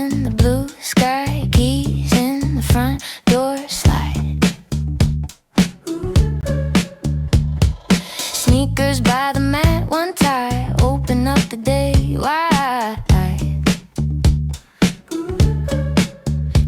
in the blue sky, keys in the front door slide. Sneakers by the mat, one tie, open up the day wide.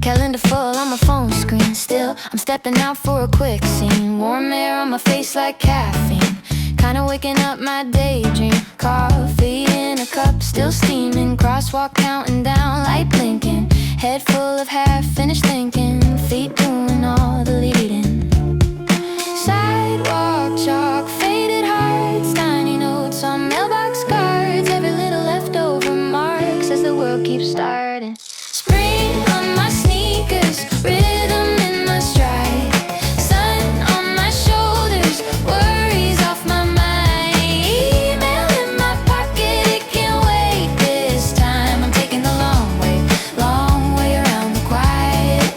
Calendar full on my phone screen. Still, I'm stepping out for a quick scene. Warm air on my face like caffeine. Kinda waking up my daydream. Coffee in a cup, still steaming. Crosswalk counting down, light blinking. Head full of half-finished thinking. Feet doing all the leading. Sidewalk chalk, faded hearts. Tiny notes on mailbox cards. Every little leftover marks as the world keeps starting. Spring on my sneakers, rhythm in my stride. Sun on my shoulders, worries off my mind. Email in my pocket, it can't wait this time. I'm taking the long way around the quiet.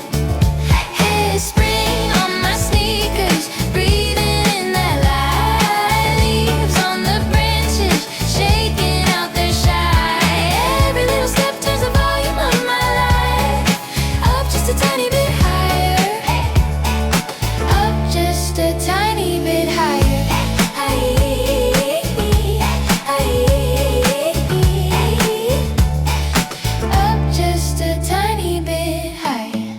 Hey, spring on my sneakers, breathing in that light. Leaves on the branches, shaking out their shine. Every little step turns the volume of my life up just a tiny bit higher. Up just a tiny bit higher. Up just a tiny bit higher.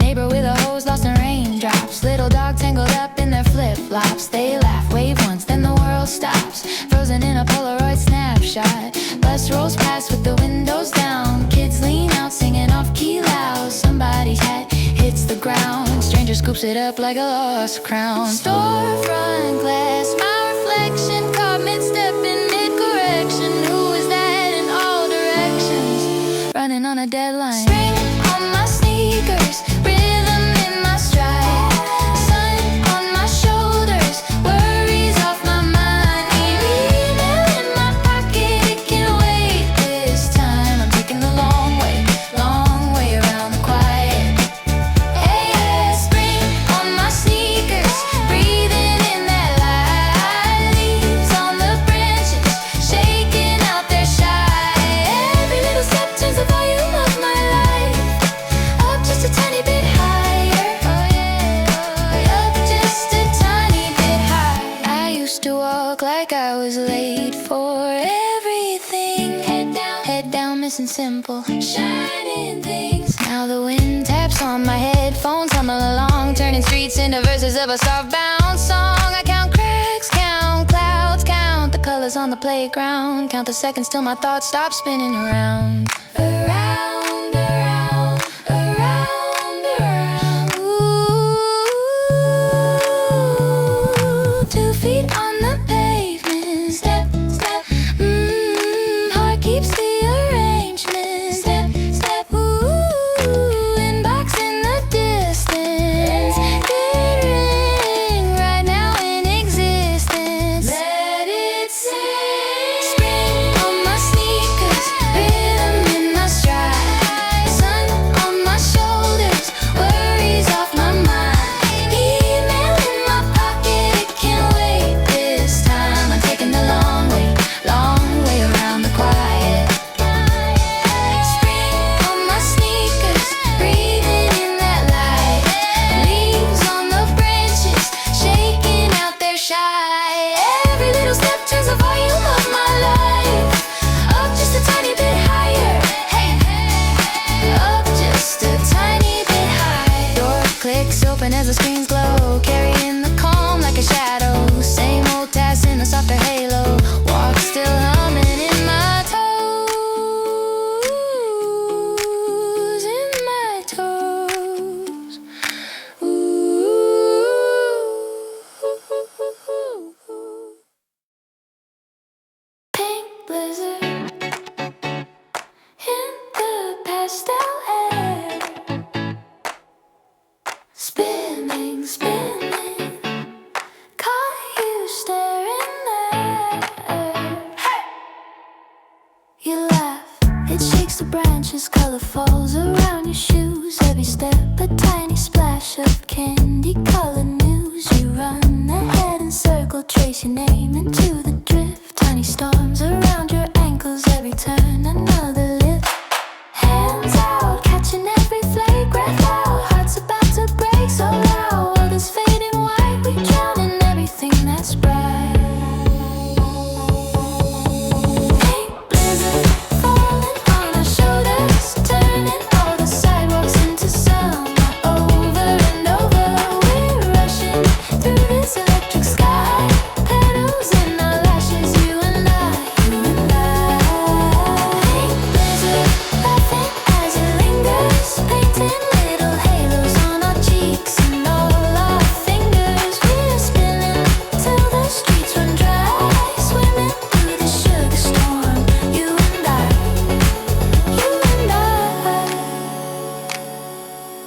Neighbor with a hose lost in raindrops. Little dog tangled up in their flip-flops. They laugh, wave once, then the world stops. Frozen in a Polaroid snapshot. Bus rolls past with the windows down. Kids lean out singing off-key loud. Somebody's hat hits the ground. Stranger scoops it up like a lost crown. Storefront glass, my reflection caught mid-step in mid-correction. Who is that in all directions? Running on a deadline. Spring on my sneakers, rhythm in my stride. Sun on my shoulders, worries off my mind. Email in my pocket, it can't wait this time. I'm taking the long way around the quiet. Hey, spring on my sneakers, breathing in that light. Leaves on the branches, shaking out their shine. Every little step turns the volume of my life up just a tiny bit higher. Oh yeah, up just a tiny bit higher. I used to walk like I was late for everything. Head down, missing simple, shining things. Now the wind taps on my headphones, humming along, turning streets into verses of a soft bounce song. I count cracks, count clouds, count the colors on the playground, count the seconds till my thoughts stop spinning around. Around, around, around, around. Ooh, 2 feet on the pavement. Step, step. Heart keeps the arrangement. Step, step. Ooh, inbox in the distance. Good ring right now in existence. Let it sing. Spring on my sneakers, rhythm in my stride. Sun on my shoulders, worries off my mind. Email in my pocket, it can't wait this time. I'm taking the long way around the quiet. Spring on my sneakers, breathing in that light. Leaves on the branches, shaking out their shine. Every little step turns the volume of my life up just a tiny bit higher. Hey, up just a tiny bit higher. Door clicks open as the screens glow, carrying the calm like a shadow. Same old task in a softer halo. Walk still humming in my toes, in my toes. Ooh. Pink blizzard in the pastel air. Spinning, spinning, caught you staring there. Hey! You laugh, it shakes the branches, color falls around your shoes. Every step a tiny splash of candy-colored news. You run ahead and circle, trace your name into the drift. Tiny storms around your ankles, every turn another lift. Hands out, catching every flagrant cloud. Hearts about to break so loud. World is fading white, we drown in everything that's bright. Pink blizzard falling on our shoulders, turning all the sidewalks into summer. Over and over, we're rushing through this electric sky. Petals in our lashes, you and I, you and I. Pink blizzard laughing as it lingers, painting little halos on our cheeks and all our fingers. We're spinning till the streets run dry, swimming through the sugar storm. You and I, you and I.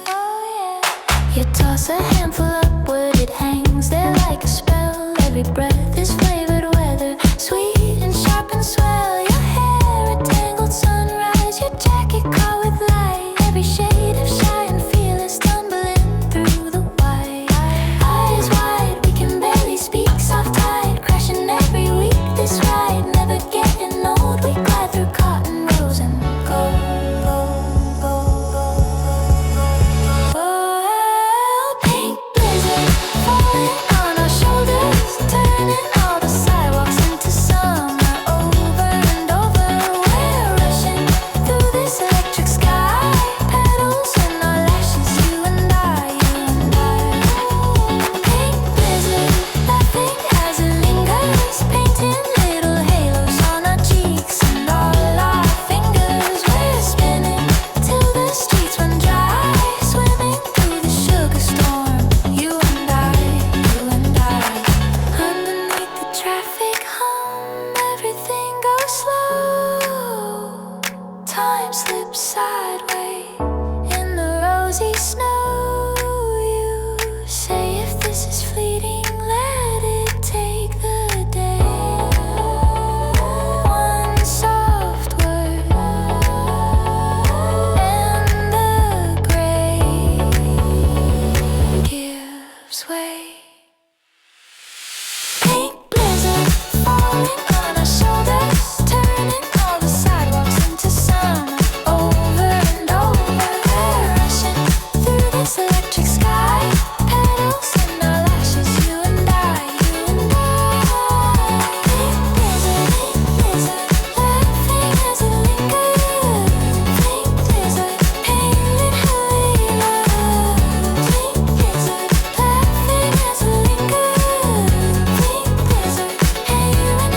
Oh yeah. You toss a handful upward, it hangs there like a spell. Every breath is flavored weather, sweet and sharp and swell. Your hair a tangled sunrise, your jacket caught with light. Every shade of shy and fearless, tumbling through the white. Eyes wide, we can barely speak. Soft tide, crashing every week. This ride, never getting old. We glide through cotton rows and gold. Oh, pink blizzard falling on our shoulders, turning all the sidewalks into summer. Over and over, we're rushing through this electric sky. Petals in our lashes, you and I, you and I. Pink blizzard laughing as it lingers, painting little halos on our cheeks and all our fingers. We're spinning till the streets run dry, swimming through the sugar storm. You and I, you and I. Underneath the traffic hum, everything goes slow. Time slips sideways in the rosy snow. You say if this is fleeting, let it take the day. One soft word and the gray gives way. Pink blizzard falling on our shoulders, turning all the sidewalks into summer. Over and over, we're rushing through this electric sky. Petals in our lashes, you and I, you and I. Pink blizzard laughing as it lingers. Pink blizzard painted halos. Pink blizzard laughing as it lingers. Pink blizzard hailing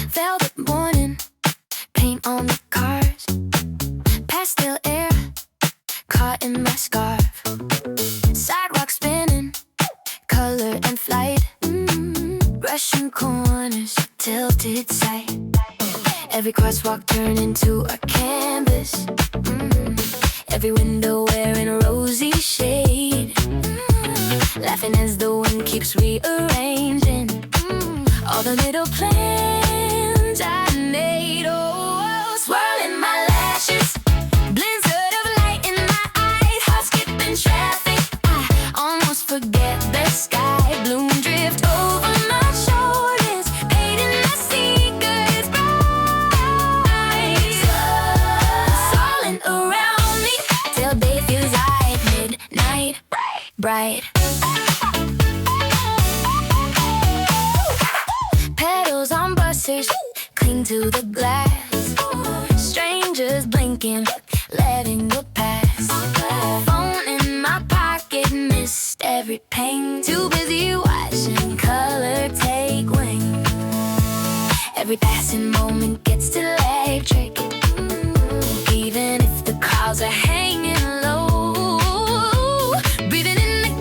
Velvet morning, paint on the cars, pastel air caught in my scarf. Sidewalk spinning, color and flight. Rushing corners, tilted sight. Every crosswalk turned into a canvas. Every window wearing a rosy shade. Laughing as the wind keeps rearranging all the little plans I made. Oh, swirling my lashes, blizzard of light in my eyes. Heart skipping traffic, I almost forget the sky. Bloom drift over my shoulders, painting my secrets bright. Swirling around me till day feels like midnight, bright. Petals on buses cling to the glass. Strangers blinking, letting you pass. Phone in my pocket, missed every ping. Too busy watching color take wing. Every passing moment gets electric, even if the clouds are hanging low. Breathing in the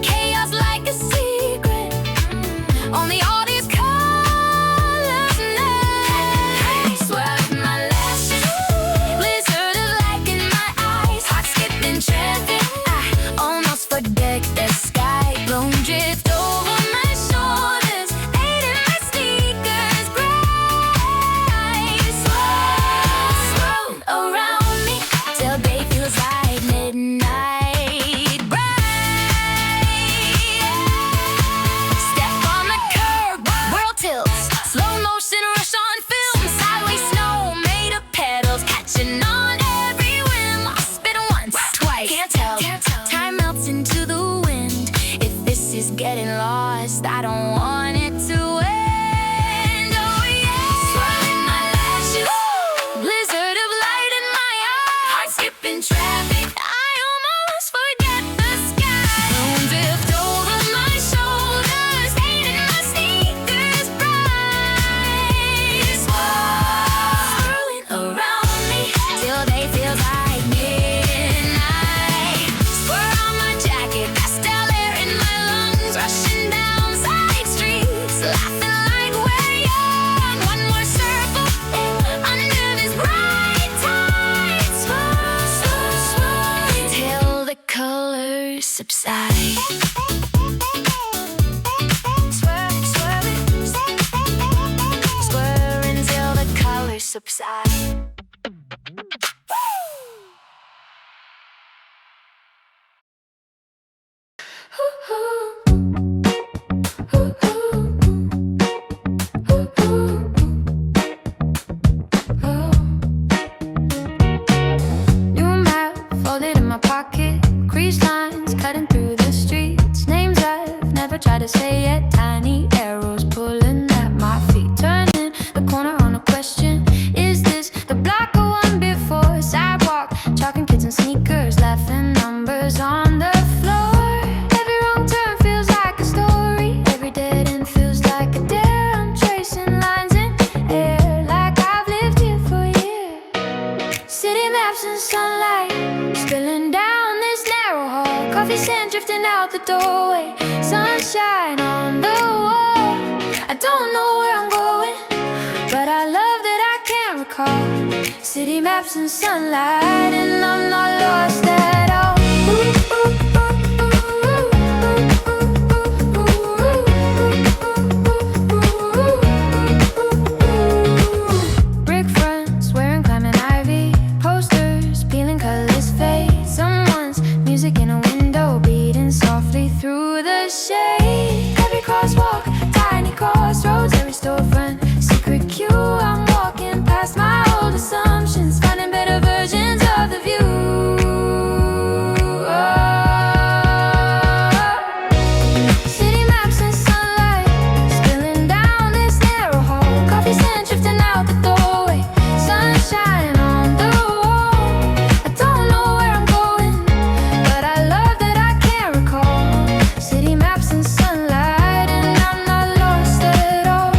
this is getting lost. I don't want it to end. Oh yeah, swirling my lashes, blizzard of light in my eyes, heart skipping traffic. I almost forget the sky. Moon drift over my shoulders, painting my sneakers bright. Swirling around me till they feel like midnight. Squirt on my jacket, pastel air in my lungs, rushing down side streets, laughing like we're young. One more circle under this bright tide. Swirl, swirl, swirl till the colors subside. Swirl, swirl, swirl until the colors subside. New map folded in my pocket, crease lines cutting through the streets. Names I've never tried to say yet, tiny arrows pulling at my feet. Turning the corner on a question: is this the block or one before? Sidewalk, chalking kids in sneakers, laughing numbers on the floor. Every wrong turn feels like a story, every dead end feels like a dare. I'm tracing lines in air like I've lived here for years. City maps and sunlight spilling down this narrow hall, coffee scent drifting out the doorway, sunshine on the wall. I don't know where I'm going, but I love that I can't recall. City maps and sunlight, and I'm not lost at all. Brick fronts wearing climbing ivy, posters peeling colors fade. Someone's music in a window beating softly through the shade. Every crosswalk, tiny crossroads, every storefront, secret queue. I'm walking past my old assumptions, finding better versions of the view. City maps and sunlight spilling down this narrow hall, coffee scent drifting out the doorway, sunshine on the wall. I don't know where I'm going, but I love that I can't recall. City maps and sunlight, and I'm not lost at all.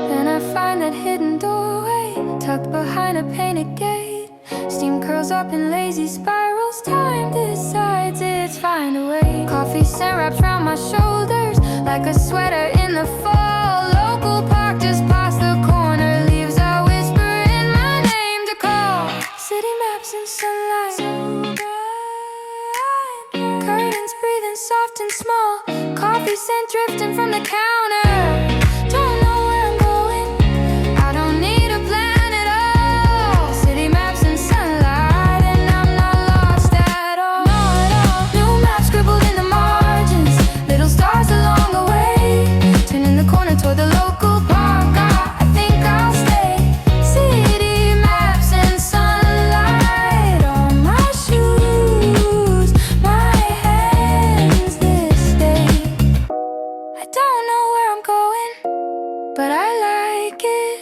Then I find that hidden doorway tucked behind a painted gate. Steam curls up in lazy spirals, time decides its find a way. Coffee scent wraps round my shoulders like a sweater in the fall. Local park just past the corner, leaves are whispering my name to call. City maps and sunlight, so bright. Curtains breathing soft and small, coffee scent drifting from the counter. Don't know where I'm going, I don't need a plan at all. City maps and sunlight, and I'm not lost at all. Not at all. New maps scribbled in the margins, little stars along the way. Turning the corner toward the local park, I think I'll stay. City maps and sunlight on my shoes, my hands this day. I don't know where I'm going, but I like it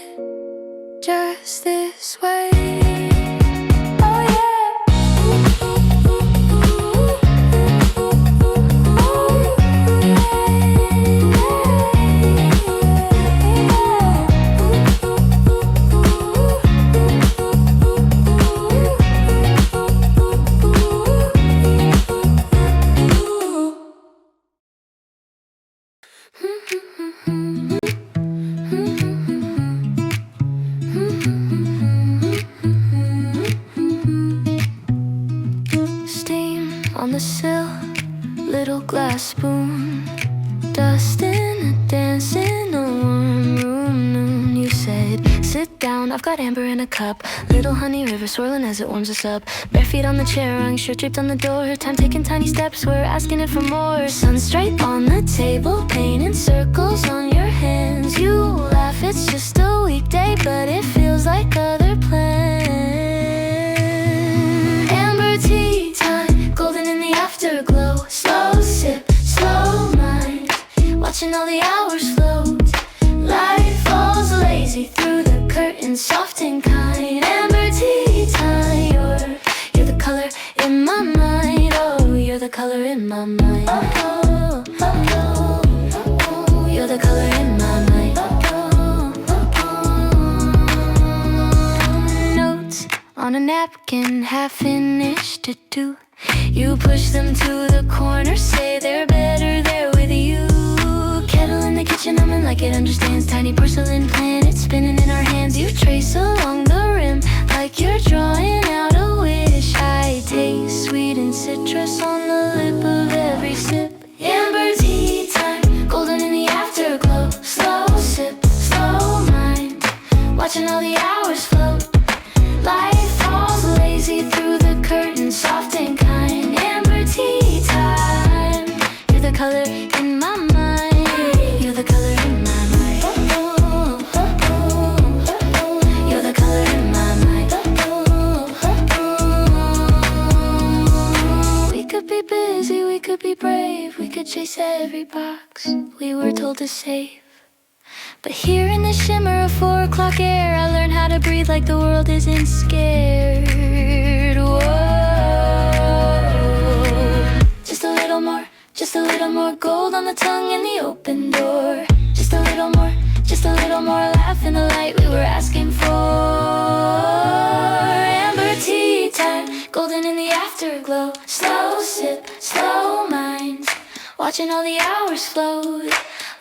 just this way. Oh yeah. Steam on the sill, little glass spoon, dust in a dance in a warm room. Noon, you said, sit down, I've got amber in a cup. Little honey river swirling as it warms us up. Bare feet on the chair, rung shirt draped on the door. Time taking tiny steps, we're asking it for more. Sun stripe on the table, painting circles on your hands. You laugh, it's just a weekday, but it feels curtain, soft and kind. Amber tea time. You're the color in my mind. Oh, you're the color in my mind. Oh, oh, oh, oh, you're the color in my mind. Notes on a napkin, half finished at 2. You push them to the corner, say they're better there with you. Kettle in the kitchen, humming like it understands. Tiny porcelain planet spinning in our hands. You trace along the rim like you're drawing out a wish. I taste sweet and citrus on the lip of every sip. Amber tea time, golden in the afterglow. Slow sip, slow mind, watching all the hours float. Life falls lazy through the curtain, soft and kind. Amber tea time. You're the color in my mind. You're the color in my mind. Oh, oh, oh, oh. You're the color in my mind. Oh, oh, oh. We could be busy, we could be brave, we could chase every box we were told to save. But here in the shimmer of 4 o'clock air, I learned how to breathe like the world isn't scared. Whoa. Just a little more gold on the tongue and the open door. Just a little more laugh in the light we were asking for. Amber tea time, golden in the afterglow. Slow sip, slow minds, watching all the hours float.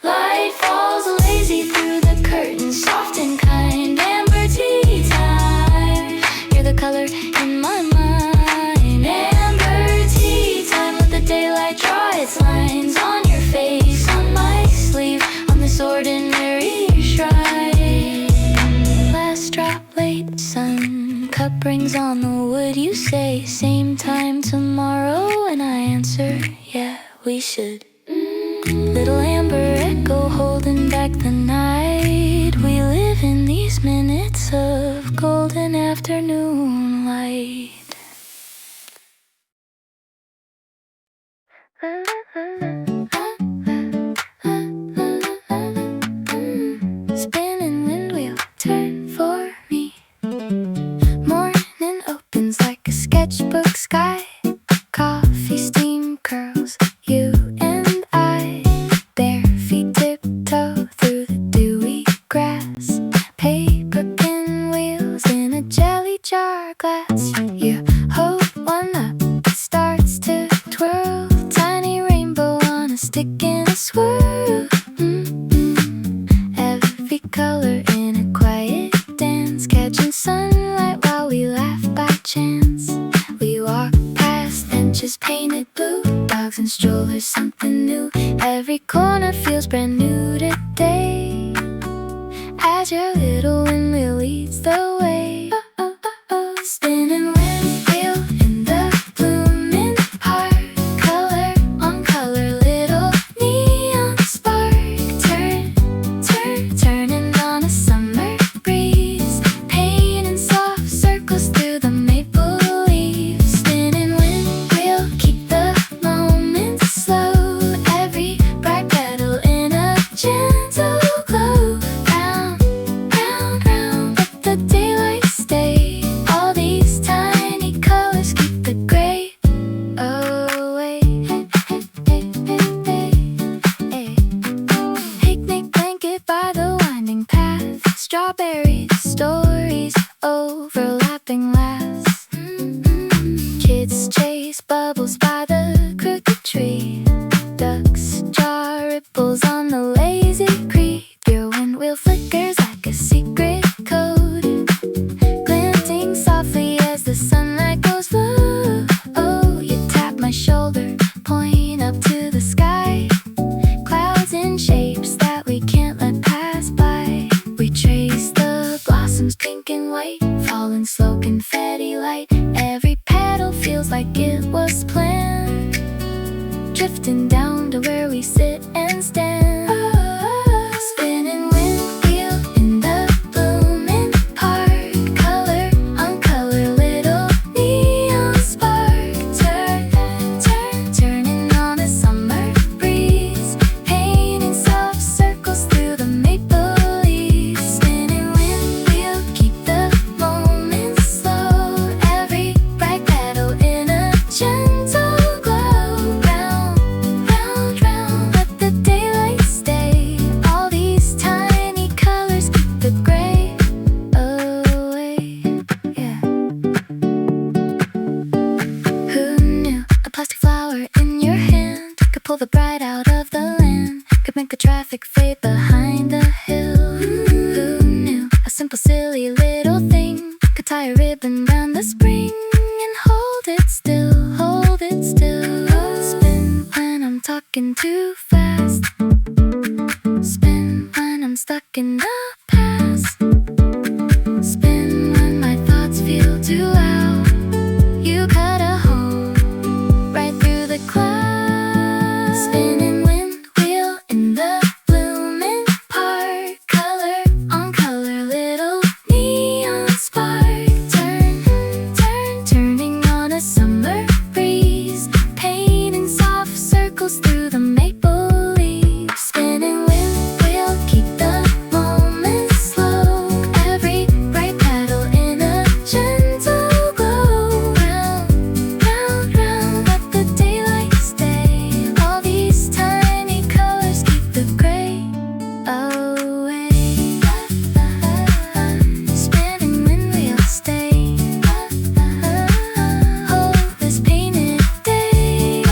Light falls lazy through the curtain, soft and kind. Amber tea time. You're the color in my mind. Amber tea time. Let the daylight draw its lines on your face, on my sleeve, on this ordinary shrine. Last drop, late sun, cup rings on the wood. You say same time tomorrow, and I answer, yeah, we should. Little amber echo holding back the night. We live in these minutes of golden afternoon light. Spinning windwheel, turn for me. Morning opens like a sketchbook sky. Coffee steam curls, you and I. Bare feet tiptoe through the dewy grass. Paper pinwheels in a jelly jar glass. You hold one up, it starts to twirl. Tiny rainbow on a stick in a swirl. Every color in a quiet dance, catching sunlight while we laugh by chance. We walk past benches painted blue, dogs and strollers, something new. Every corner feels brand new today, as your little windmill leads the way. Spinning windwheel in the blooming park. Color on color, little neon spark. Turning on a summer breeze. Painting soft circles through the maple leaves. Spinning windwheel, keep the moment slow. Every bright petal in a gentle glow. Round, round, round, let the daylight stay. All these tiny colors keep the gray away. Picnic blanket by the winding path. Strawberry stories, overlapping laughs. Kids chase bubbles by the crooked tree. Ducks draw ripples on the lazy creek. Your windwheel flickers like a secret code, glinting softly as the sunlight goes low. Oh, you tap my shoulder, point up to the sky. Clouds in shapes that we can't let pass by. We trace the blossoms, pink and white, falling slow, confetti light. Every petal feels like it was planned, drifting down to where we sit and stand. Spinning windwheel in the blooming park. Color on color, little neon spark. Turning on a summer breeze. Painting soft circles through the maple leaves. Spinning windwheel, silly little thing could tie a ribbon round the spring and hold it still, hold it still. Spin when I'm talking too fast, spin when I'm stuck in the past, spin when my thoughts feel too loud. You cut a hole right through the clouds. Spinning windwheel in the blooming park, color on color, little neon spark. Turn, turn, turning on a summer breeze, painting soft circles through the maple leaves. Spinning windwheel, keep the moment slow. Every bright petal in a gentle glow. Round, round, round, let the daylight stay. All these tiny colors keep the gray away. Spinning windwheel, stay. Hold this painted day.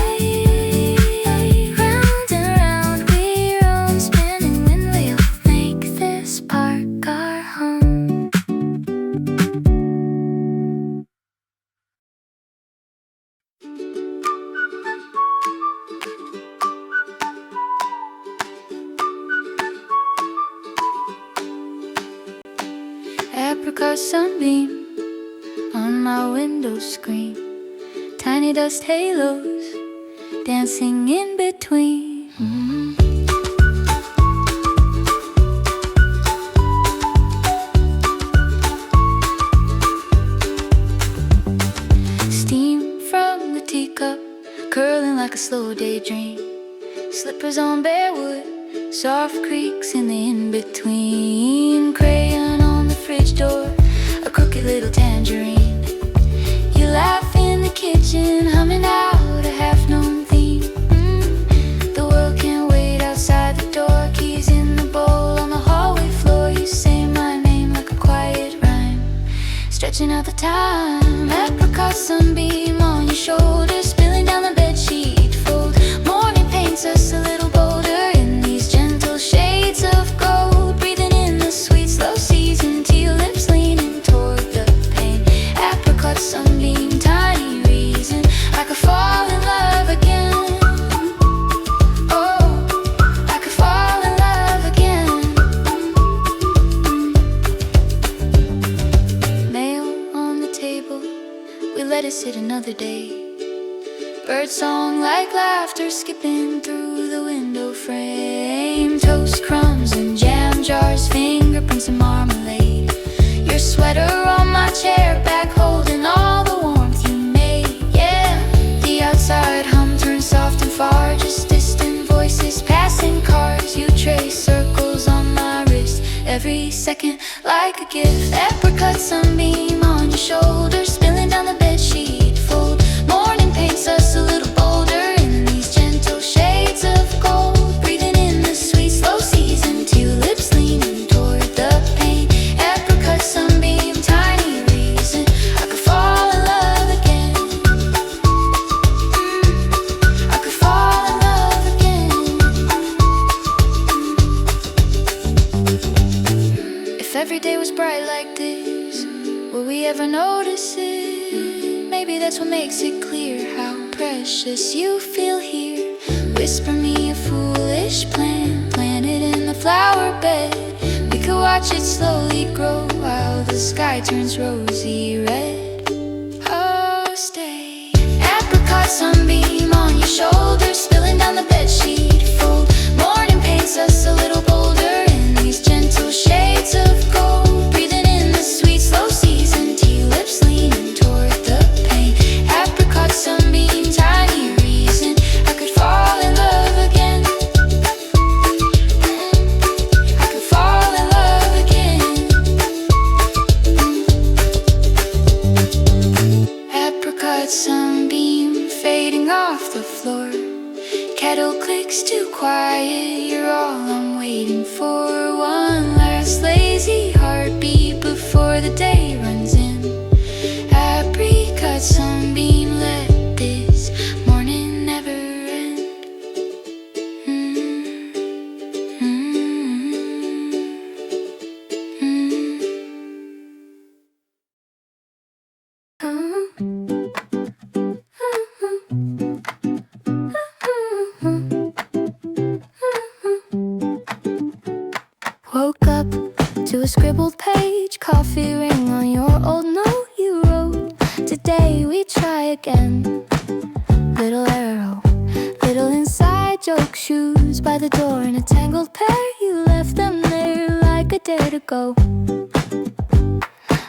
Round and round we roam, spinning windwheel, make this park our home. Apricot sunbeam on my window screen, tiny dust halos dancing in between. Steam from the teacup, curling like a slow daydream. Slippers on bare wood, soft creaks in the in-between. Crayon on the fridge door, a crooked little tangerine. You laugh in the kitchen, humming out a half-known theme. The world can't wait outside the door, keys in the bowl on the hallway floor. You say my name like a quiet rhyme, stretching out the time. Apricot sunbeam on your shoulder, spilling down the bedsheet fold. Morning paints us a little bolder in these gentle shades of gold. Breathing in the sweet slow season, to your lips leaning toward the pain. Apricot sunbeam, tiny reason I could fall in love again. Oh, I could fall in love again. Mail on the table, we let it sit another day. Bird song like laughter skipping through the window frame. Toast crumbs and jam jars, fingerprints and marmalade. Your sweater on my chair back, holding all the warmth you made. Yeah, the outside hum turns soft and far, just distant voices, passing cars. You trace circles on my wrist, every second like a gift. Apricot sunbeam on your shoulder, spilling down the bedsheet fold. Morning paints us a little bolder in these gentle shades of gold. Breathing in the sweet slow season, to your lips leaning toward the pain. Apricot sunbeam, tiny reason I could fall in love again. I could fall in love again. If every day was bright like this, will we ever notice it? Maybe that's what makes it clear how precious you feel here. Whisper me a foolish plan, planted in the flower bed. We could watch it slowly grow while the sky turns rosy red. Oh, stay. Apricot sunbeam on your shoulder, spilling down the bedsheet fold. Morning paints us a little bolder in these gentle shades of gold. Breathing in the sweet slow season, to your lips leaning toward the pain. Apricot sunbeam, tiny reason I could fall in love again. I could fall in love again. Apricot sunbeam fading off the floor. Kettle clicks too quiet, you're all I'm waiting for. One last lazy heartbeat before the day runs in. Apricot sunbeam, let this morning never end. happy ring on your old note you wrote. Today we try again. Little arrow, little inside joke, shoes by the door in a tangled pair. You left them there like a dare to go.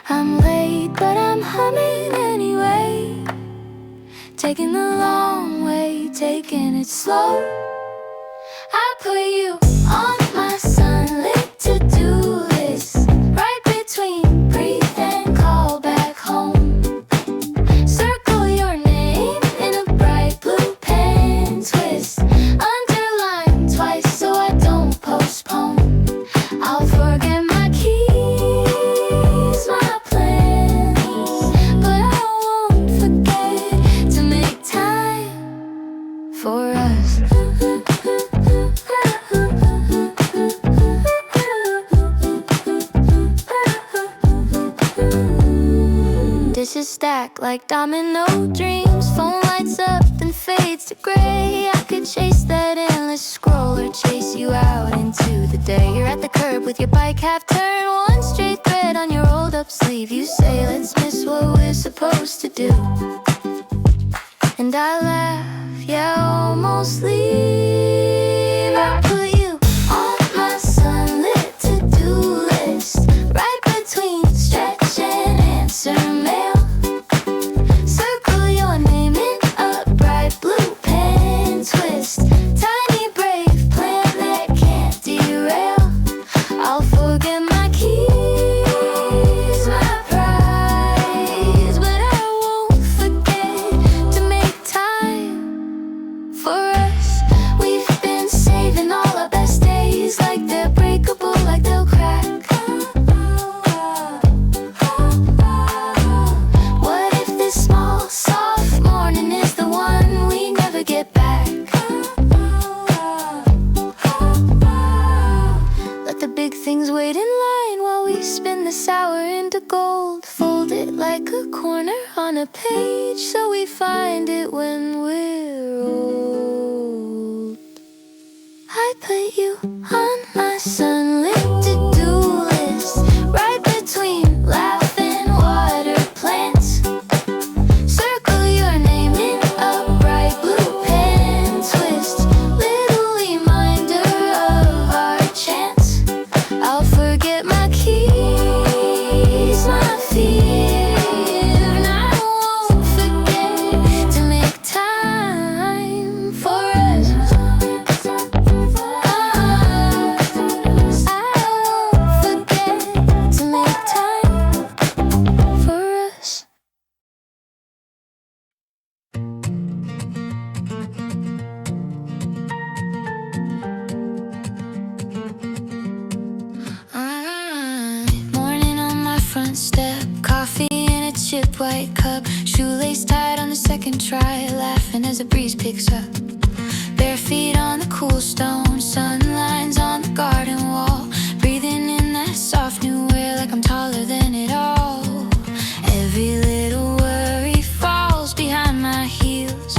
I'm late, but I'm humming anyway. Taking the long way, taking it slow. I put you on my sunlit to-do list, right between breathe and call back home. Circle your name in a bright blue pen twist, underline twice so I don't postpone. I'll forget my keys, my plans, but I won't forget to make time for us. Dishes stack like domino dreams. Phone lights up and fades to gray. I could chase that endless scroll or chase you out into the day. You're at the curb with your bike half turned, one straight thread on your rolled up sleeve. You say let's miss what we're supposed to do, and I laugh, yeah, almost leave. I put you on my sunlit to-do list, right between stretch and answer mail. Circle your name in a bright blue pen twist, tiny brave plan that can't derail. I'll forget my keys, my prize, but I won't forget to make time for us. We've been saving all our best days, like they're breakable, like they'll crack. What if this small, soft morning is the one we never get back? Let the big things wait in line while we spin this hour into gold. Fold it like a corner on a page so we find it when we're old. I put you on my sunlit to-do list, right between laugh and water plants. Circle your name in a bright blue pen twist, little reminder of our chance. I'll forget my keys, my fear, and I won't forget to make time for us. I won't forget to make time for us. Morning on my front step, coffee in a chip white cup, shoelace tied on the second try, laughing as the breeze picks up. Bare feet on the cool stone, sun lines on the garden wall, breathing in that soft new air like I'm taller than it all. Every little worry falls behind my heels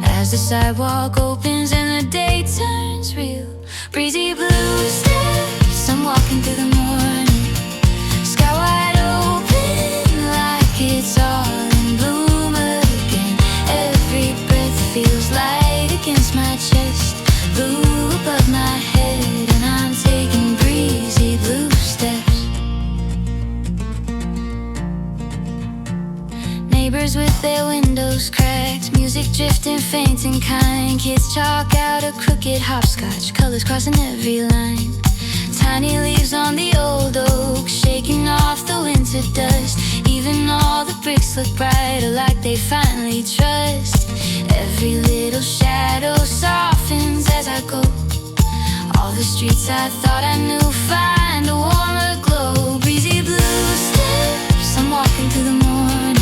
as the sidewalk opens and the day turns real. Breezy blue steps, I'm walking through the morning, sky wide open like it's all in bloom again. Every breath feels light against my chest, blue above my head, and I'm taking breezy blue steps. Neighbors with their windows cracked, music drifting faint and kind. Kids chalk out a crooked hopscotch, colors crossing every line. Tiny leaves on the old oak, shaking off the winter dust. Even all the bricks look brighter, like they finally trust. Every little shadow softens as I go. All the streets I thought I knew find a warmer glow. Breezy blue steps, I'm walking through the morning,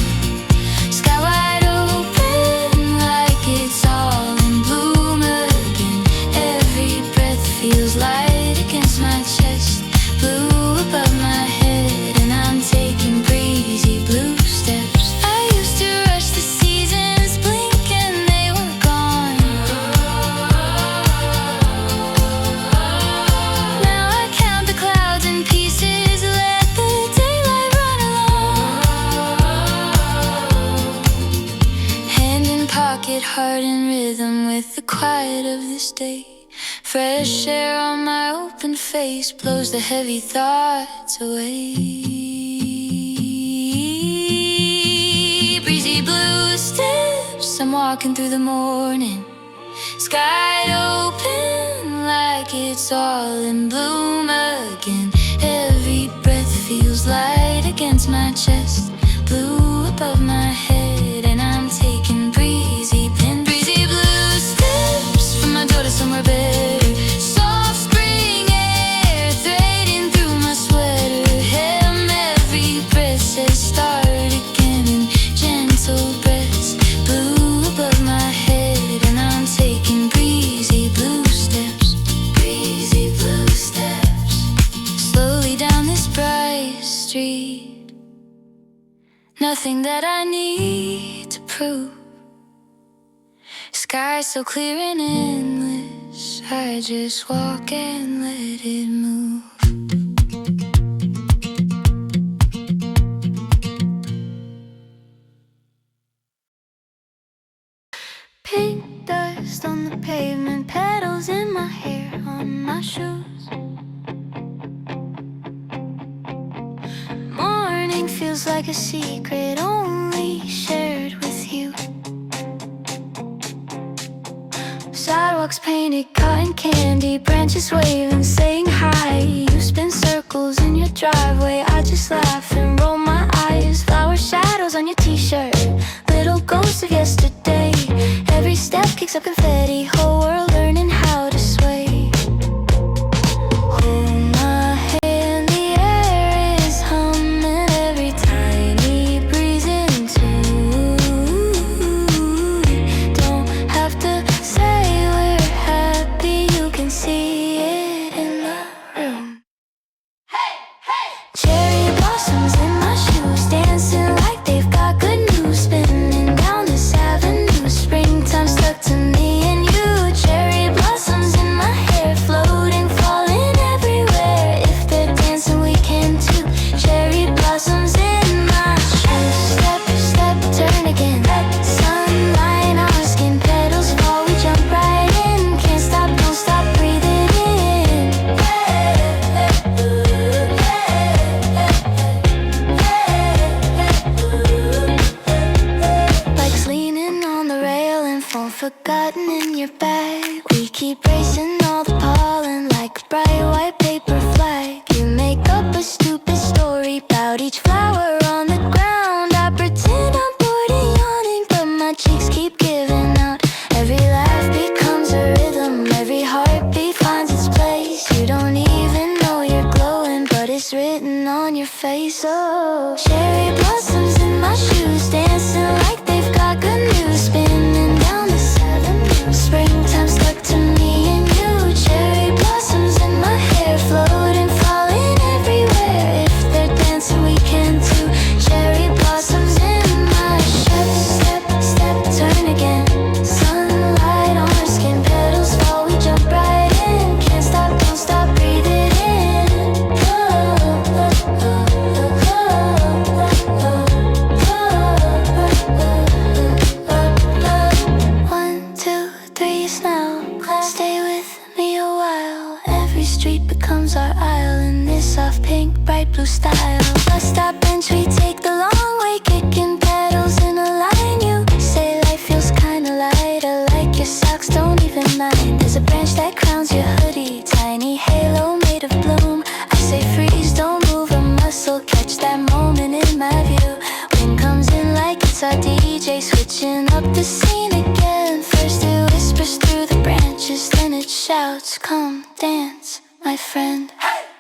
sky wide open like it's all in bloom again. Every breath feels light against my chest, blue above my head, and I'm taking breezy blue steps. I used to rush the seasons, blink and they were gone. Now I count the clouds and pieces heart in rhythm with the quiet of this day. Fresh air on my open face blows the heavy thoughts away. Breezy blue steps, I'm walking through the morning. Sky open like it's all in bloom again. Every breath feels light against my chest, blue above my head, and I'm taking breezy blue steps from my door to somewhere better. Soft spring air threading through my sweater hem. Every breath says start again in gentle breaths, blue above my head, and I'm taking breezy blue steps, breezy blue steps. Slowly down this bright street, nothing that I need to prove. Sky so clear and endless, I just walk and let it move. Pink dust on the pavement, petals in my hair, on my shoes. Morning feels like a secret only shared with you. Sidewalks painted cotton candy, branches waving, saying hi. You spin circles in your driveway, I just laugh and roll my eyes. Flower shadows on your t-shirt, little ghosts of yesterday. Every step kicks up confetti, whole world learning how to sway. Hold my hand, the air is humming, every tiny breeze into. Don't have to say we're happy, you can see it in the room. Hey, hey! Cherry blossoms in my shoes, dancing like they've got good news, spinning down this avenue. Springtime stuck to me and you. Cherry blossoms in my hair, floating, falling everywhere. If they're dancing, we can too. Cherry blossoms in my shoes. Step, step, turn again. Sunlight on our skin, petals fall, we jump right in. Can't stop, don't stop, breathe it in. Bikes leaning on the railing, phone forgotten in your bag. We keep racing all the pollen like a bright white paper flag. You make up a stupid story about each flower on the ground. I pretend I'm bored and yawning, but my cheeks keep giving out. Every laugh becomes a rhythm, every heartbeat finds its place. You don't even know you're glowing, but it's written on your face. Oh, cherry blossoms in my shoes, dancing like they've got good news, spinning down the avenue. Springtime stuck to me and you. Cherry blossoms in my hair, floating, falling everywhere. If they're dancing, we can too. Cherry blossoms in my shoes. Step, step, turn again. Sunlight on our skin, petals fall, we jump right in. Can't stop, don't stop, breathe it in. One, two, three, smell. Stay with me a while. Every street becomes our aisle in this soft pink, bright blue style. Bus stop bench, we take the long way, kicking petals in a line. You say life feels kinda light, I like your socks, don't even mind. There's a branch that crowns your hoodie, tiny halo made of bloom. I say freeze, don't move a muscle, catch that moment in my view. Wind comes in like it's our DJ, switching up the scene again. First it whispers through the branches, then it shouts, come dance, my friend.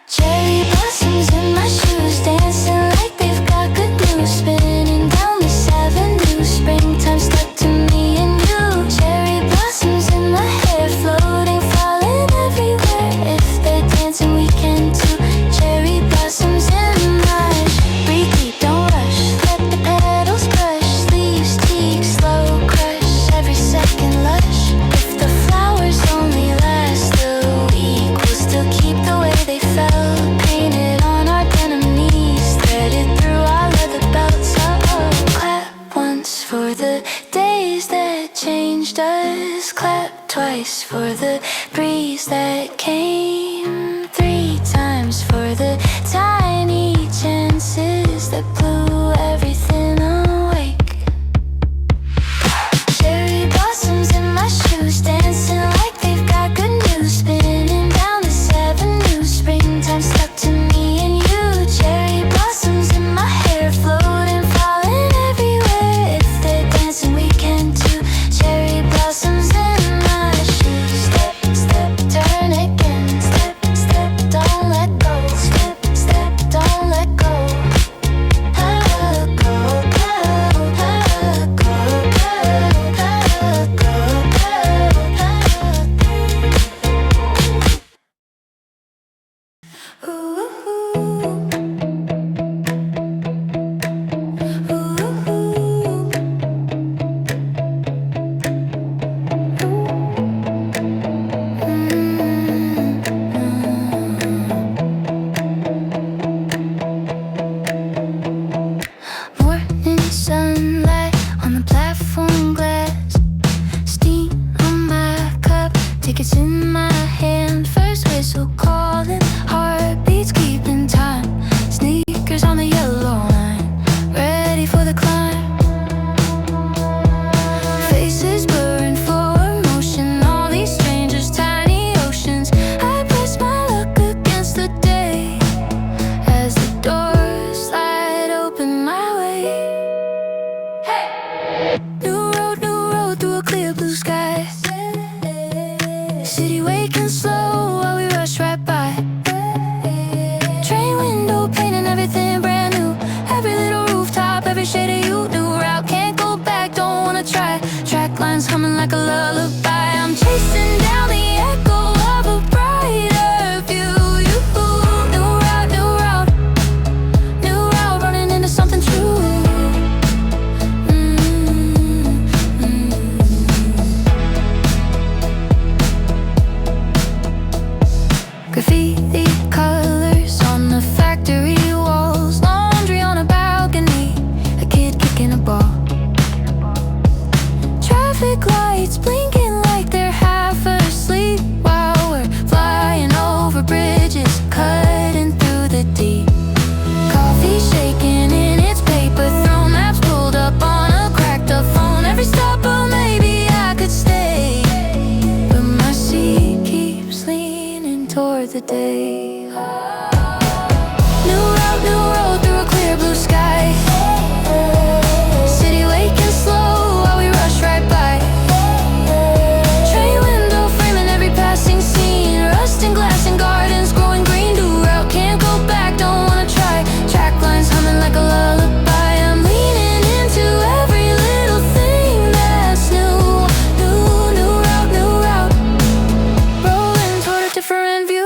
Cherry blossoms in my shoes, dancing like they've got good news, spinning down this avenue. Springtime stuck to me and you. Cherry blossoms in my hair, floating, falling everywhere. If they're dancing, we can too. Cherry blossoms in my breathe deep, don't rush, let the petals brush, leaves, cheeks, slow crush, every second lush. If the flowers only last a week, we'll still keep the way they felt, painted on our denim twice for the breeze that came, 3 times for the tiny chances that blew everything awake. Cherry blossoms in my shoes, dancing like they've got good news, spinning down this avenue. Springtime stuck to me and you. Cherry blossoms in my hair, floating, falling everywhere. It's the dancing weekend too. Cherry blossoms in my shoes. Step, step, turn again. Step, step, don't let go. Step, step, don't let go. Go, go, go, go, go, go, go. Ooh, morning sunlight on the platform glass, steam on my cup, tickets in my hand. First whistle calling, heartbeats keeping time. Sneakers on the yellow line, ready for the climb. Faces blurring for motion, all these strangers, tiny oceans. I press my luck against the day as the doors slide open my way. New road through a clear blue sky. City waking slow while we rush right by. Train window painting everything brand new. Every little rooftop, every shade of you. New route, can't go back, don't wanna try. Track lines humming like a lullaby. I'm chasing down the echo of a brighter view. You, new route, running into something true. Graffiti colors on the factory walls, laundry on a balcony, a kid kicking a ball. Traffic lights blinking like they're half asleep while we're flying over bridges, cutting through the deep. Coffee shaking in its paper throne, maps pulled up on a cracked up phone. Every stop, oh maybe I could stay, but my seat keeps leaning toward the day. New road through a clear blue sky. City waking slow while we rush right by. Train window framing every passing scene. Rusting glass and gardens growing green. New route, can't go back, don't wanna try. Track lines humming like a lullaby. I'm leaning into every little thing that's new. New route, rolling toward a different view.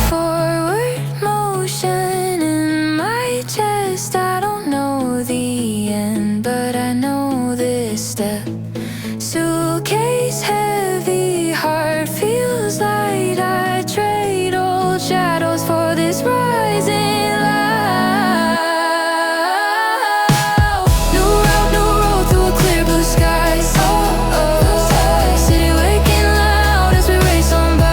Forward motion in my chest. I don't know the end, but I know this step. Suitcase heavy, heart feels light. I trade old shadows for this rising light. New road through a clear blue sky. City waking loud as we race on by.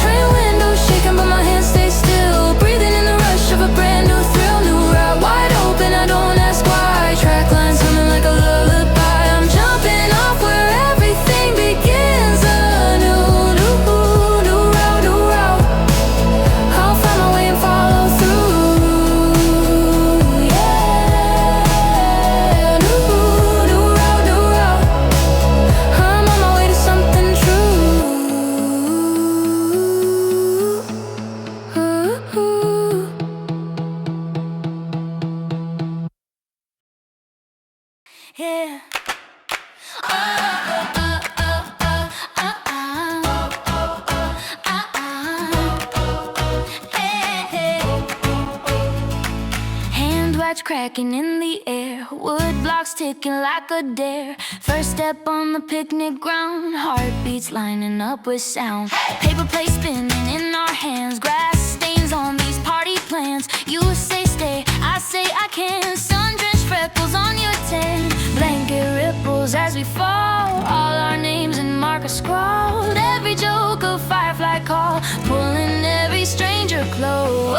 Train window shaking, but my hands stay still. Breathing in the rush of a brand new thrill. New route wide open, I don't ask why. Track lines humming like a lullaby. I'm jumping off where everything begins anew. New route. I'll find my way and follow through. Yeah. New route. I'm on my way to something true. Yeah. Hand scratch cracking in the air, wood blocks ticking like a dare. First step on the picnic ground, heartbeats lining up with sound. Paper plates spinning in our hands, grass stains on these party plans. You say stay, I say I can. Sun-drenched freckles on your tan, blanket ripples as we fall. All our names in marker scrawled, every joke a firefly call, pulling every stranger close.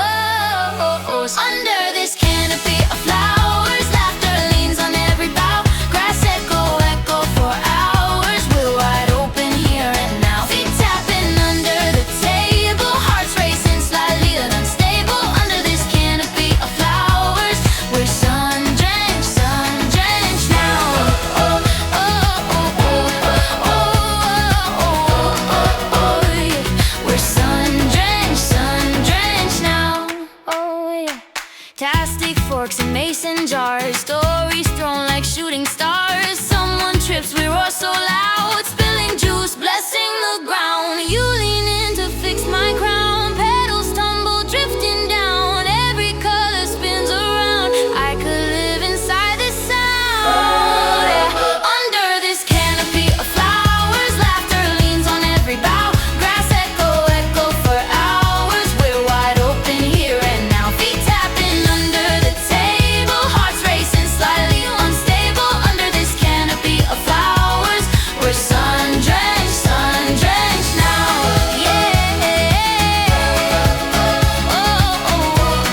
Under this canopy of flowers, laughter leans on every bough. Grass echo, echo for hours. We're wide open here and now. Feet tapping under the table, hearts racing slightly unstable. Under this canopy of flowers, we're sun-drenched, sun-drenched now. Oh, oh, oh, oh, oh, oh, oh, yeah. We're sun-drenched, sun-drenched now. Oh, yeah. Plastic forks and mason jars, stories thrown like shooting stars. Someone trips, we roar so loud, spilling juice, blessing the ground. You lean in to fix my crown, petals tumble, drifting down. Every color spins around, I could live inside this sound. Yeah. Under this canopy of flowers, laughter leans on every bough. Grass echo, echo for hours. We're wide open here and now. Feet tapping under the table, hearts racing slightly unstable. Under this canopy of flowers, we're sun-drenched, sun-drenched now. Yeah. Oh, oh, oh,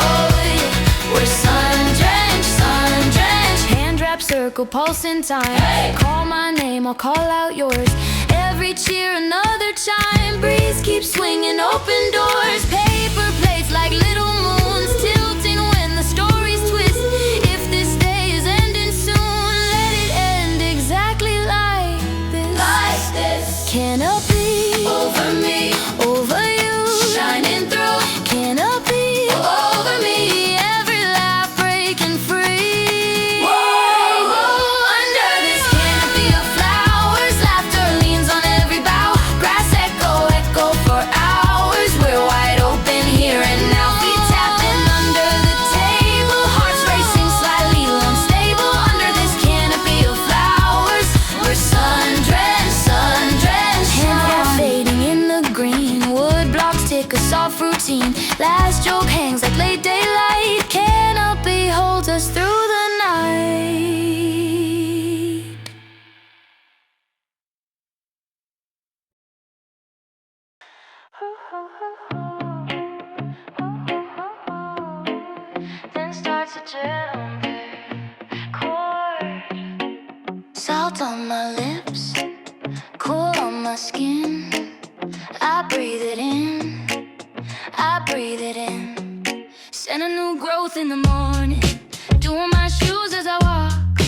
oh, yeah. We're sun-drenched, sun-drenched. Hand wrap circle, pulse in time. Hey. Call my name, I'll call out yours. Every cheer, another chime. Breeze keeps swinging open doors. Paper plates like little moons, tilting when the stories twist. If this day is ending soon, let it end exactly like this. Like this. Canopy over me, over you, shining through. Canopy over me, every laugh breaking free. Whoa. Under this canopy of flowers, laughter leans on every bough. Grass echo, echo for hours. We're wide open here and now. Feet tapping under the table, hearts racing slightly unstable. Under this canopy of flowers, we're sun-drenched, sun-drenched. Hands are fading in the green, wood blocks tick a soft routine. Last joke hangs like late daylight, canopy holds us through the night. Then starts a gentleman chord. Salt on my lips, cool on my skin. I breathe it in, I breathe it in. Send a new growth in the morning, doing my shoes as I walk.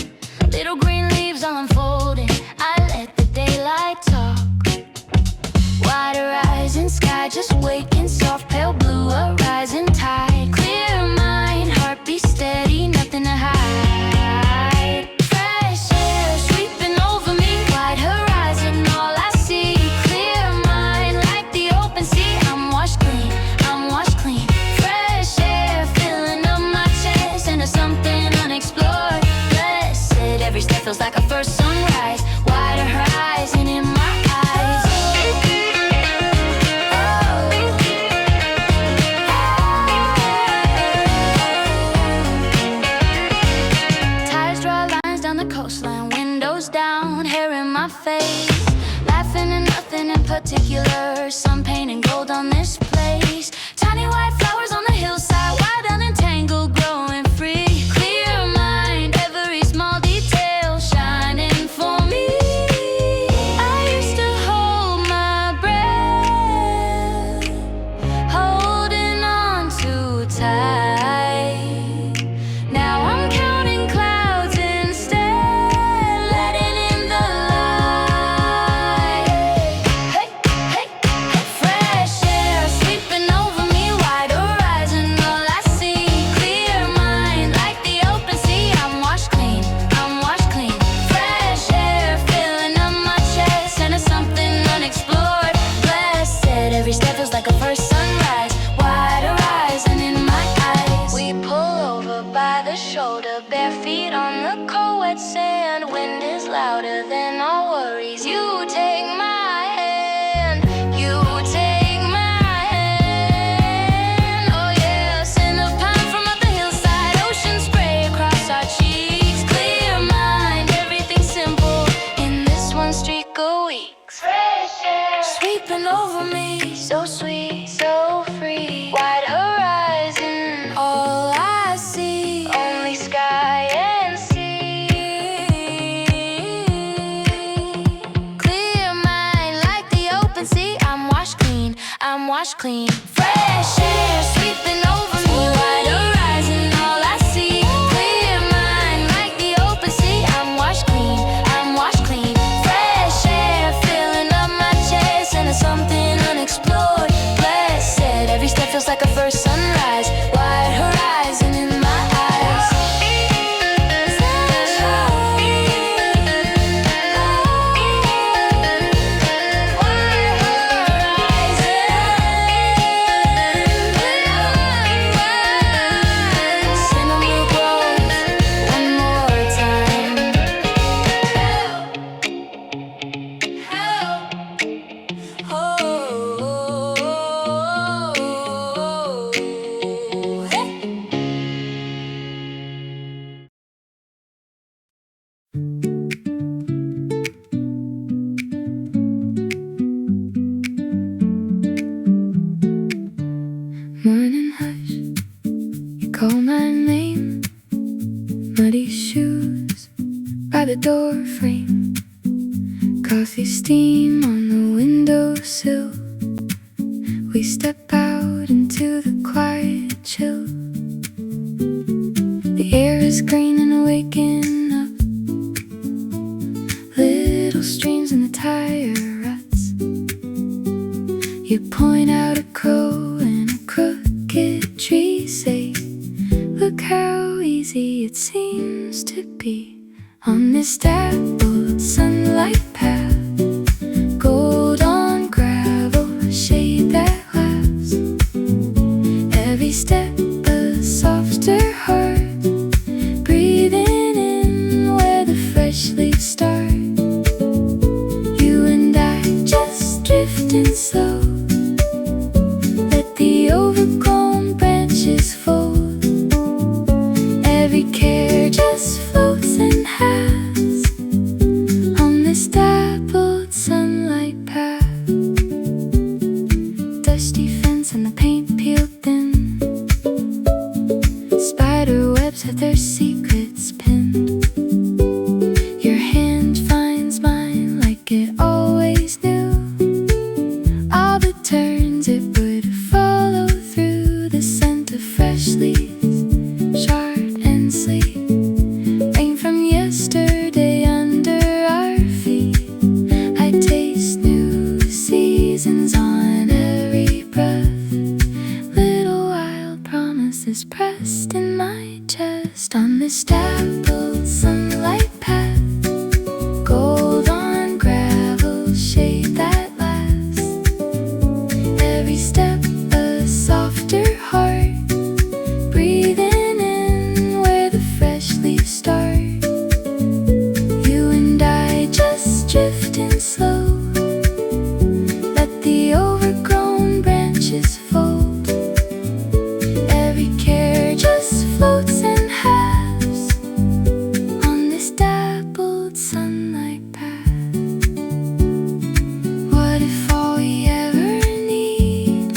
Little green leaves all unfolding, I let the daylight talk. Wide horizon, sky just waking, soft pale blue, a rising tide. Clear mind, heartbeat steady, nothing to hide. Fresh air sweeping over me, wide horizon, all I see. Clear mind, like the open sea, I'm washed clean, I'm washed clean. Fresh air filling up my chest, into something unexplored. Blessed, every step feels like a first sunrise. Wider horizon in my eyes. Tires draw lines down the coastline, windows down, hair in my face. Laughing at nothing in particular, sun painting gold on this place. Tiny white flowers on the hillside, wild and entangled, growing free. Clear mind, every small detail shining for me. I used to hold my breath, holding on too tight. Now I'm counting clouds instead, letting in the light. Hey, hey, hey. Fresh air bare feet on the cold wet sand. Wind is louder than our worries. You take my hand, you take my hand. Oh yeah, send a pine from up the hillside. Ocean spray across our cheeks. Clear mind, everything simple in this one streak of weeks. Fresh air sweeping over me, so sweet, so free. Wide horizon, all I see, only sky and sea. Clear mind like the open sea. I'm washed clean, I'm washed clean. Fresh air sweeping over me. Wide horizon, all I see. Clear mind like the open sea. I'm washed clean, I'm washed clean. Fresh air filling up my chest, and it's something unexplored. Blessed, every step feels like a first sunrise. Wide horizon in my eyes. Cinnamon grows one more time. Help, help. Oh, hey. Morning hush, you call my name. Muddy shoes by the door frame. Coffee steam on the windowsill. We step out into the quiet chill. The air is green and waking up. Little streams in the tire ruts. You point out a crow and a crooked tree. Say, look how easy it seems to be on this dappled sunlight path. Gold on gravel, shade that laughs. Every step a softer heart. Breathing in where the fresh leaves start. You and I just drifting slow. Let the overgrown branches fold. Every care just floats and has on this dappled sunlight path. Dusty fence and the paint peeled thin. Spider webs have their secrets pinned. Your hand finds mine like it always knew. All the turns it would follow through. The scent of fresh leaves, shard and sleet. Rain from yesterday under our feet. I taste new seasons on every breath. Little wild promises pressed in my chest on this dappled sunlight path. Gold on gravel, shade that lasts. Every step a softer heart. Breathing in where the fresh leaves start. You and I just drifting slow. Let the overgrown branches fold. Every care just floats and halves on this dappled sunlight path. What if all we ever need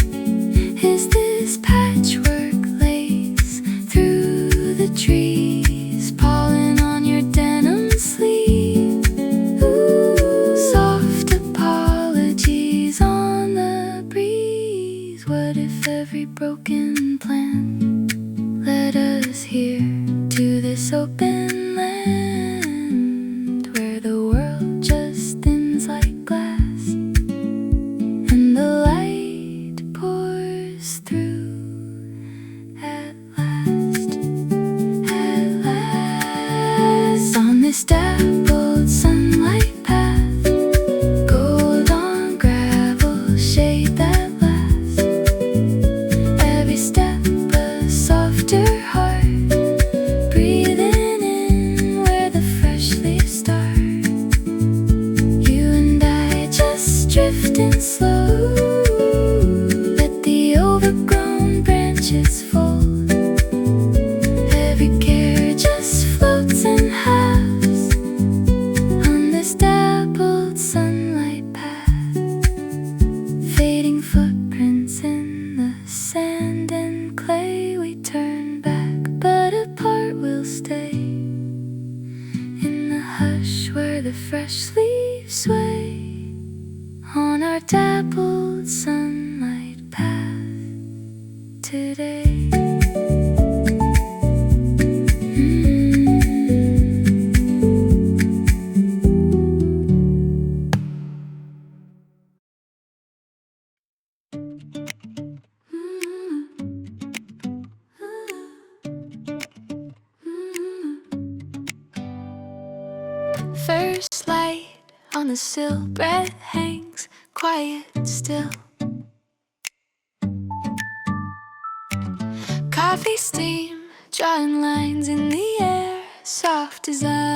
is this patchwork lace through the trees? Pollen on your denim sleeve. Ooh, soft apologies on the breeze. What if every broken plan led us here to this open land where the world just thins like glass and the light pours through at last, on this dappled sunlight path. Gold on gravel, shade that lasts. Every step a softer heart. Breathing stay in the hush where the fresh leaves sway on our dappled sunlight path today. First light on the sill, breath hangs quiet still. Coffee steam, drawing lines in the air, soft designs.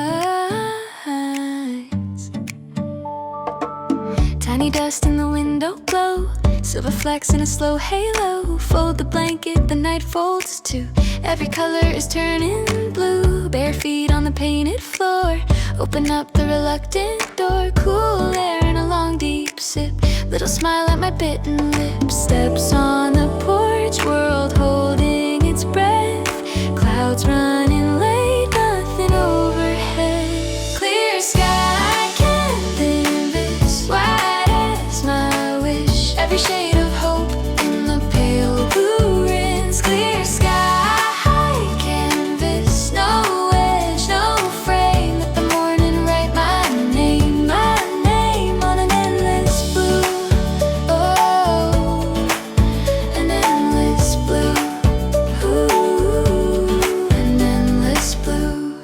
Tiny dust in the window glow, silver flecks in a slow halo. Fold the blanket, the night folds too. Every color is turning blue. Bare feet on the painted floor, open up the reluctant door. Cool air and a long deep sip, little smile at my bitten lips. Steps on the porch, world holding its breath. Clouds running late, nothing overhead. Clear sky, canvas, white as my wish. Every shade of hope in the pale blue rinse. Clear sky, canvas, no edge, no frame. Let the morning write my name on an endless blue. Oh, an endless blue. Ooh, an endless blue.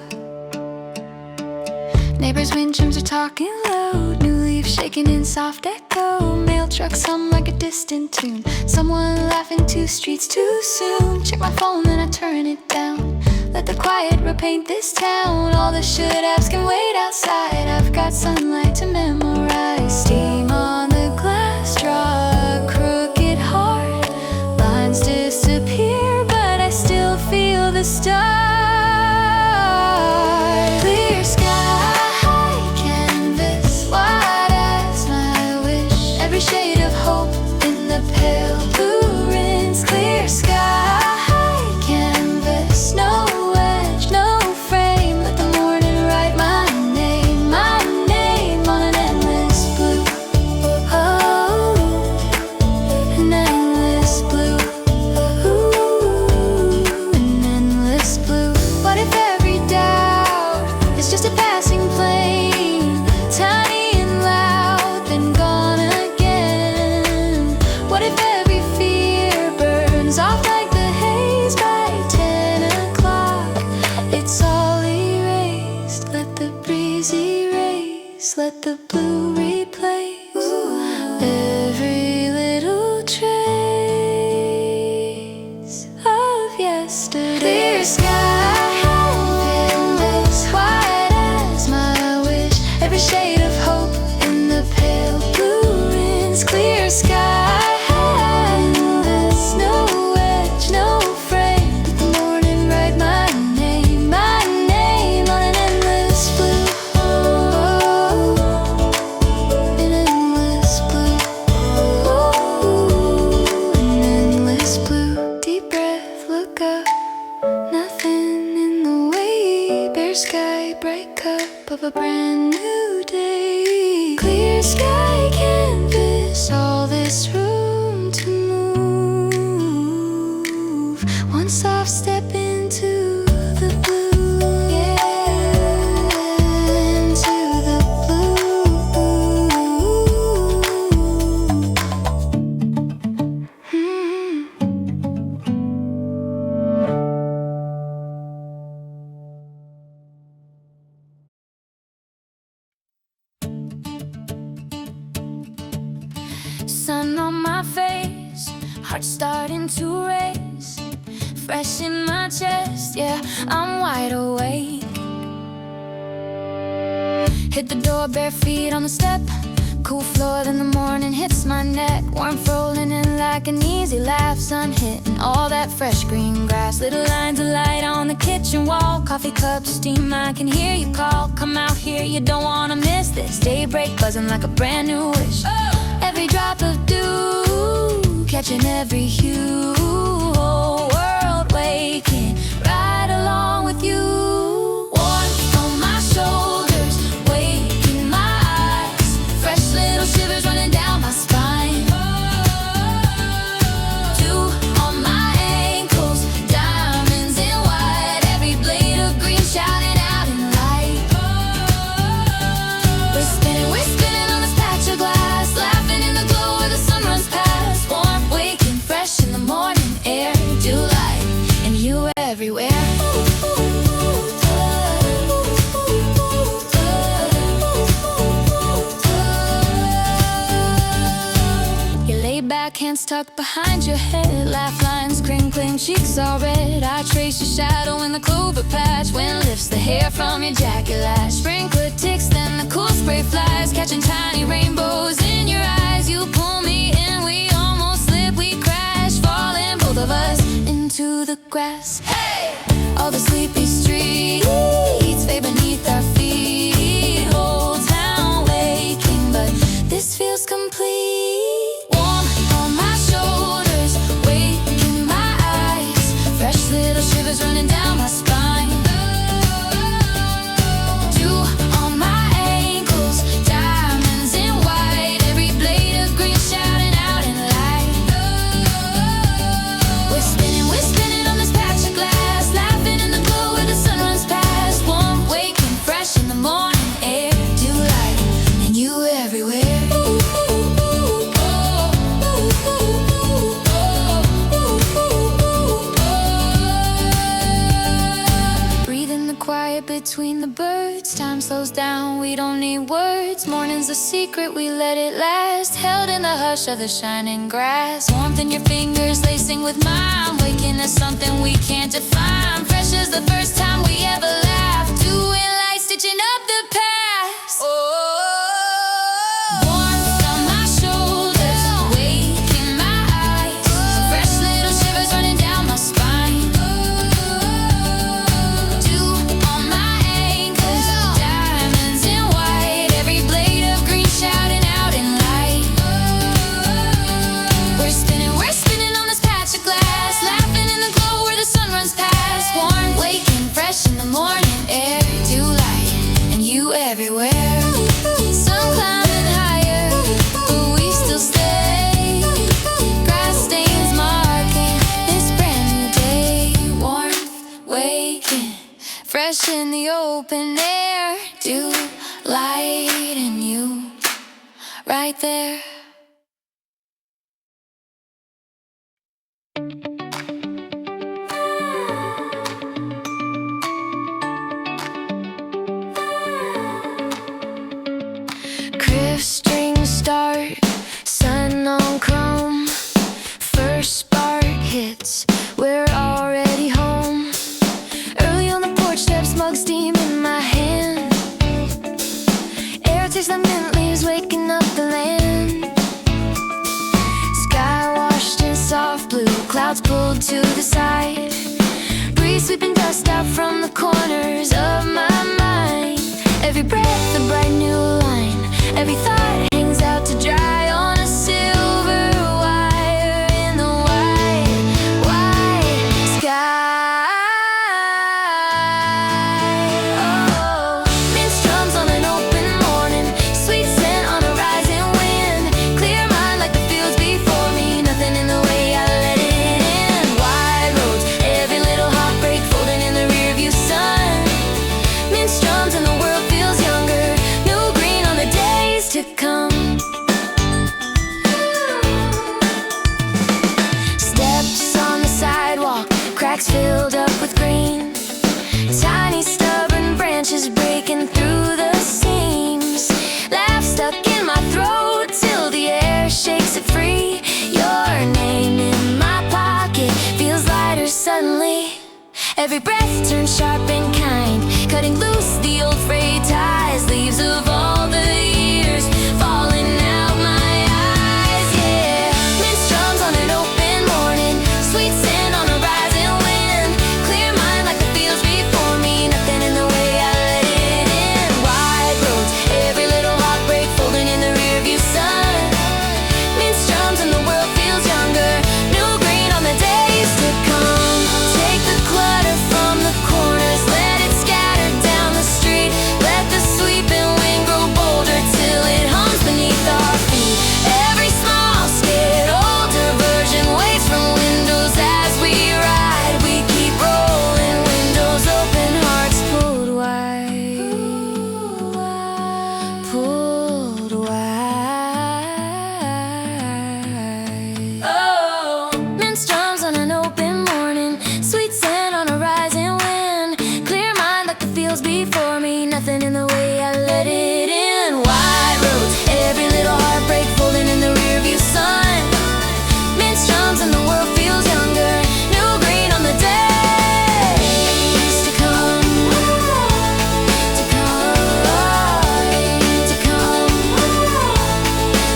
Neighbors' wind chimes are talking loud, new leaves shaking in soft echo. Mail trucks hum like a distant tune, someone laughing 2 streets too soon. Check my phone, then I turn it down. Let the quiet repaint this town. All the should-haves can wait outside. I've got sunlight to memorize. Steam on the glass, draw a crooked heart. Lines disappear, but I still feel the start. Clear sky, canvas, white as my wish. Every shade of hope in the pale blue rinse. Clear sky, canvas, no edge, no frame. Let the morning write my name on an endless blue. Oh, an endless blue. Ooh, an endless blue. What if every doubt is just a passing plane, tiny and loud, then gone again? What if every fear burns off like the haze by 10 o'clock? It's all erased. Let the breeze erase, let the blue replace every little trace of yesterday. Clear sky, canvas, white as my wish. Every shade of hope in the pale blue rinse. Clear sky, canvas, no edge, no frame. Let the morning write my name on an endless blue. Oh, an endless blue. Ooh, an endless blue. Deep breath, look up, nothing in the way. Bare sky, bright cup of a brand new day. Clear sky, canvas, all this room to move. One soft step into the blue, yeah, into the sun on my face, heart starting to race. Fresh in my chest, yeah, I'm wide awake. Hit the door, bare feet on the step. Cool floor, then the morning hits my neck. Warmth rolling in like an easy laugh. Sun hitting all that fresh green grass. Little lines of light on the kitchen wall. Coffee cups, steam, I can hear you call. Come out here, you don't wanna miss this. Daybreak buzzing like a brand new wish. Every drop of dew, catching every hue. Whole world waking right along along with you. Warmth on my shoulders, weight in my eyes, fresh little shivers running down my spine. Dew on my ankles, diamonds in white, every blade of green shining out in light. We're spinning on this patch of glass, laughing in the glow where the sun runs past. Warm, waking, fresh in the morning air, Dewlight, and you everywhere. You lay back, hands tucked behind your head, laugh lines crinkling, cheeks all red. I trace your shadow in the clover patch, wind lifts the hair from your jacket lash. Sprinkler ticks, then the cool spray flies, catching tiny rainbows in your eyes. You pull me in, we almost slip, we crash, falling both of us into the grass. Hey! All the sleepy streets fade beneath our feet, whole town waking, but this feels complete. Warm on my shoulders, weight in my eyes, fresh little shivers running down my spine. Dew on my ankles, diamonds in white, every blade of green shouting out in light. We're spinning on this patch of glass, laughing in the glow where the sun runs past. Warm, waking, fresh in the morning air, Dewlight, and you everywhere. Breathe in the quiet between the birds, time slows down, we don't need words. Morning's a secret, we let it last, held in the hush of the shining grass. Warmth in your fingers, lacing with mine, waking to something we can't define. Fresh as the first time we ever laughed, doing light, stitching up the past. Warmth on my shoulders, weight in my eyes, fresh little shivers running down my spine. Dew on my ankles, diamonds in white, every blade of green shouting out in light. We're spinning on this patch of glass, laughing in the glow where the sun runs past. Warm, waking, fresh in the morning air, Dewlight, and you everywhere. Sun climbing higher, but we still stay. Grass stains marking this brand new day. Warmth, waking, fresh in the open air, Dewlight, and you right there. Crisp strings start, sun on chrome, first spark hits, we're already home. Early on the porch steps, mug steam in my hand, air tastes like mint leaves waking up the land. Sky washed in soft blue, clouds pulled to the side, breeze sweeping dust out from the corners of my mind. Every breath a bright new line, every thought hangs out to dry on a silver wire in the white sky. Oh, mint strums on an open morning, sweet scent on a rising wind, clear mind like the fields before me, nothing in the way, I let it in. Wide roads, every little heartbreak folding in the rearview sun. Mint strums and the world feels younger, new green on the days to come. Steps on the sidewalk, cracks filled up with green, tiny stubborn branches breaking through the seams. Laugh stuck in my throat till the air shakes it free. Your name in my pocket feels lighter suddenly. Every breath turns sharp and kind, cutting loose the old frayed ties, leaves of all the years falling out my eyes. Yeah, mint strums on an open morning, sweet scent on a rising wind, clear mind like the fields before me, nothing in the way, I let it in. Wide roads, every little heartbreak folding in the rearview sun. Mint strums and the world feels younger, new green on the days to come. Take the clutter from the corner, before me, nothing in the way, I let it in. Wide roads, every little heartbreak folding in the rearview sun. Mint strums and the world feels younger. New green on the days to come. To come. To come.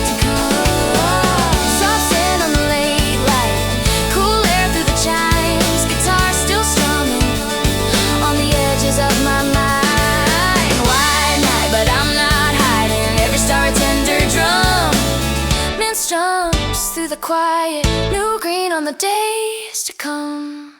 To come. Soft sand on the late light, cool air through the chimes. Guitar still strumming on the edges of my mind. Wide night, but I'm not hiding. Every star a tender drum. Mint strums through the quiet. New green on the days to come.